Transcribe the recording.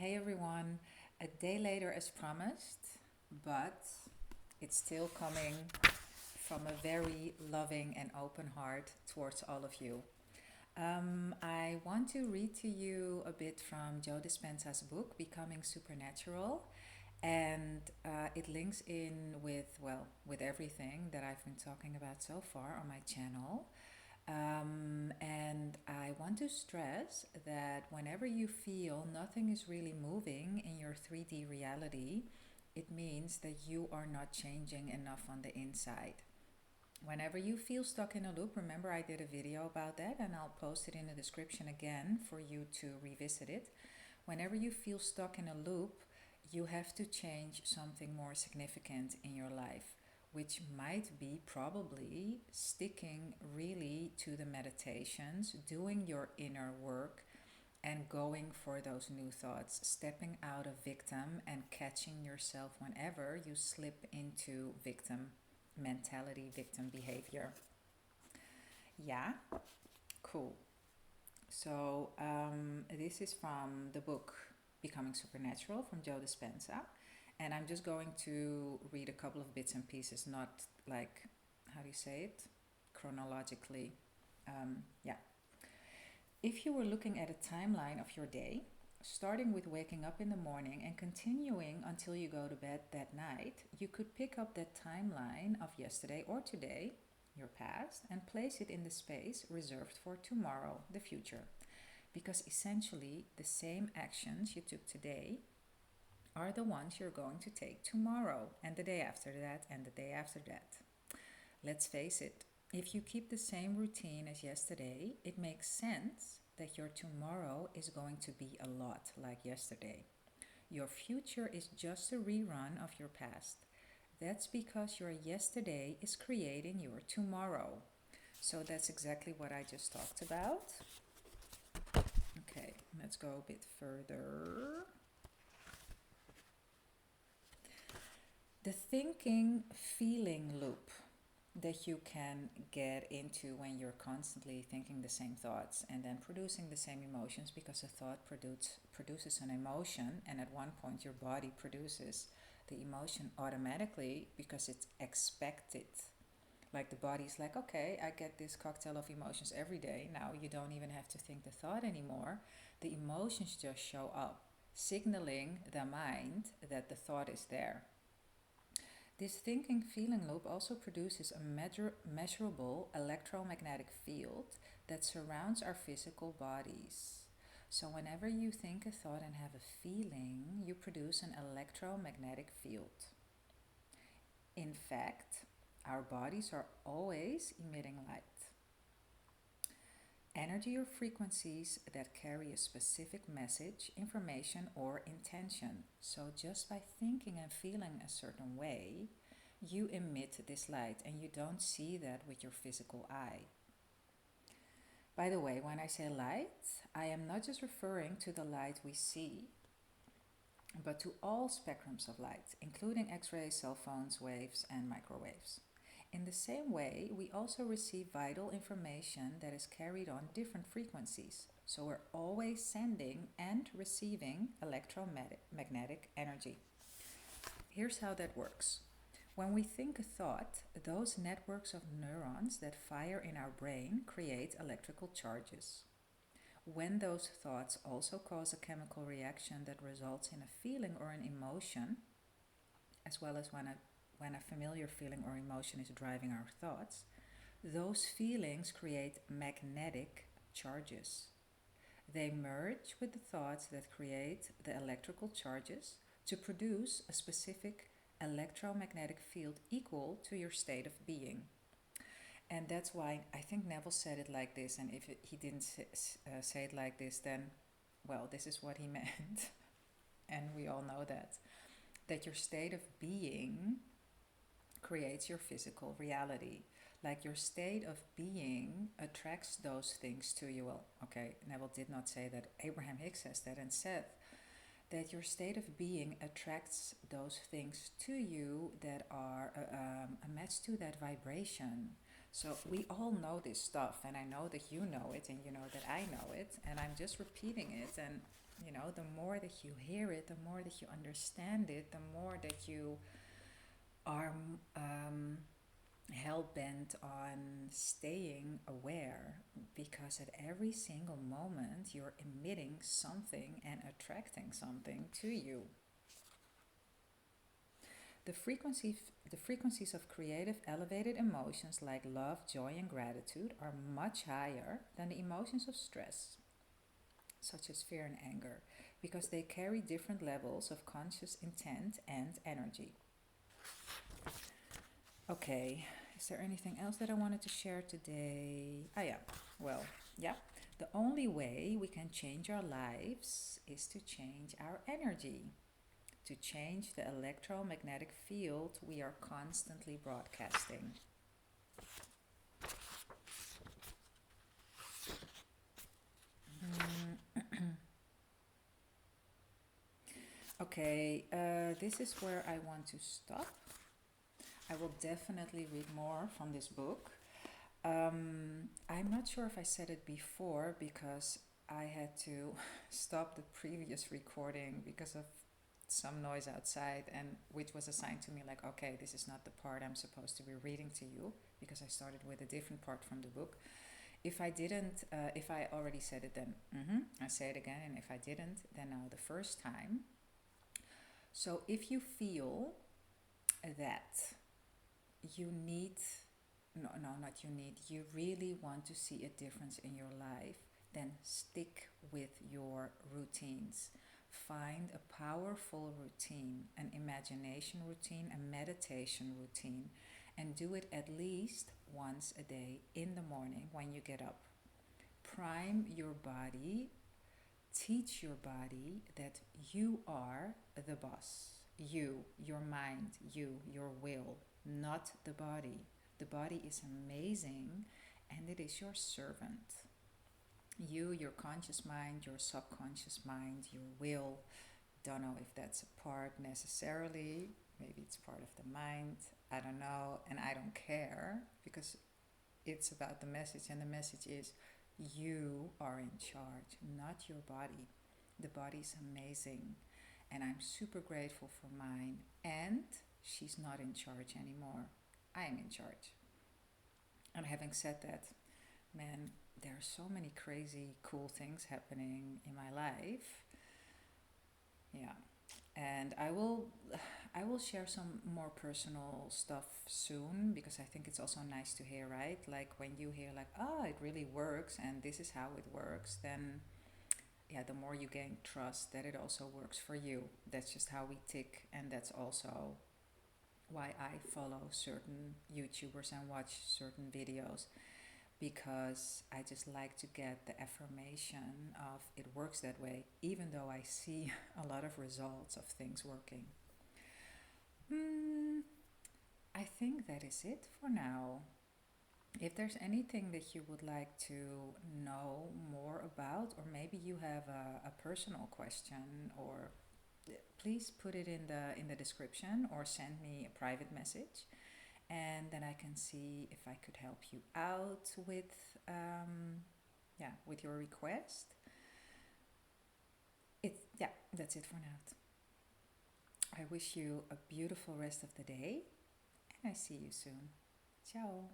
Hey everyone, a day later as promised, but it's still coming from a very loving and open heart towards all of you. I want to read to you a bit from Joe Dispenza's book, Becoming Supernatural, and it links in with everything that I've been talking about so far on my channel. And I want to stress that whenever you feel nothing is really moving in your 3D reality, it means that you are not changing enough on the inside. Whenever you feel stuck in a loop, remember I did a video about that and I'll post it in the description again for you to revisit it. Whenever you feel stuck in a loop, you have to change something more significant in your life, which might be probably sticking really to the meditations, doing your inner work, and going for those new thoughts, stepping out of victim and catching yourself whenever you slip into victim mentality, victim behavior. Yeah, cool. So, this is from the book Becoming Supernatural from Joe Dispenza. And I'm just going to read a couple of bits and pieces, not like, how do you say it? Chronologically. Yeah. If you were looking at a timeline of your day, starting with waking up in the morning and continuing until you go to bed that night, you could pick up that timeline of yesterday or today, your past, and place it in the space reserved for tomorrow, the future. Because essentially, the same actions you took today are the ones you're going to take tomorrow and the day after that and the day after that. Let's face it, if you keep the same routine as yesterday, it makes sense that your tomorrow is going to be a lot like yesterday. Your future is just a rerun of your past. That's because your yesterday is creating your tomorrow. So that's exactly what I just talked about. Okay, let's go a bit further. The thinking feeling loop that you can get into when you're constantly thinking the same thoughts and then producing the same emotions, because a thought produces an emotion, and at one point your body produces the emotion automatically because it's expected. Like the body's like, okay, I get this cocktail of emotions every day. Now you don't even have to think the thought anymore. The emotions just show up, signaling the mind that the thought is there. This thinking feeling loop also produces a measurable electromagnetic field that surrounds our physical bodies. So, whenever you think a thought and have a feeling, you produce an electromagnetic field. In fact, our bodies are always emitting light. Energy or frequencies that carry a specific message, information, or intention. So, just by thinking and feeling a certain way, you emit this light and you don't see that with your physical eye. By the way, when I say light, I am not just referring to the light we see, but to all spectrums of light, including X-rays, cell phones, waves, and microwaves. In the same way, we also receive vital information that is carried on different frequencies. So we're always sending and receiving electromagnetic energy. Here's how that works. When we think a thought, those networks of neurons that fire in our brain create electrical charges. When those thoughts also cause a chemical reaction that results in a feeling or an emotion, as well as when a familiar feeling or emotion is driving our thoughts, those feelings create magnetic charges. They merge with the thoughts that create the electrical charges to produce a specific electromagnetic field equal to your state of being. And that's why I think Neville said it like this, and if he didn't say it like this, then, well, this is what he meant. And we all know that your state of being creates your physical reality. Like your state of being attracts those things to you. Well, okay, Neville did not say that. Abraham Hicks says that and said that your state of being attracts those things to you that are a match to that vibration. So we all know this stuff, and I know that you know it, and you know that I know it, and I'm just repeating it. And You know, the more that you hear it, the more that you understand it, the more that you are hell bent on staying aware, because at every single moment you're emitting something and attracting something to you. The frequencies of creative, elevated emotions like love, joy, and gratitude are much higher than the emotions of stress, such as fear and anger, because they carry different levels of conscious intent and energy. Okay, is there anything else that I wanted to share today? Yeah. Well, yeah. The only way we can change our lives is to change our energy, to change the electromagnetic field we are constantly broadcasting. Okay, this is where I want to stop. I will definitely read more from this book. I'm not sure if I said it before because I had to stop the previous recording because of some noise outside, and which was assigned to me like, okay, this is not the part I'm supposed to be reading to you, because I started with a different part from the book. If I didn't, if I already said it, then I say it again, and if I didn't, then now the first time. So if you feel that you need, no, not you need, you really want to see a difference in your life, then stick with your routines. Find a powerful routine, an imagination routine, a meditation routine, and do it at least once a day in the morning when you get up. Prime your body, teach your body that you are the boss. You, your mind, you, your will, not the body. The body is amazing and it is your servant. You, your conscious mind, your subconscious mind, your will. Don't know if that's a part necessarily. Maybe it's part of the mind. I don't know, and I don't care, because it's about the message, and the message is you are in charge, not your body. The body's amazing, and I'm super grateful for mine, and she's not in charge anymore. I am in charge. And having said that, man, there are so many crazy cool things happening in my life. Yeah. And I will share some more personal stuff soon, because I think it's also nice to hear, right? Like when you hear like, oh, it really works and this is how it works, then yeah, the more you gain trust that it also works for you. That's just how we tick, and that's also why I follow certain YouTubers and watch certain videos, because I just like to get the affirmation of it works that way, even though I see a lot of results of things working. I think that is it for now. If there's anything that you would like to know more about, or maybe you have a personal question, or please put it in the description or send me a private message, and then I can see if I could help you out with with your request. That's it for now. I wish you a beautiful rest of the day, and I see you soon. Ciao.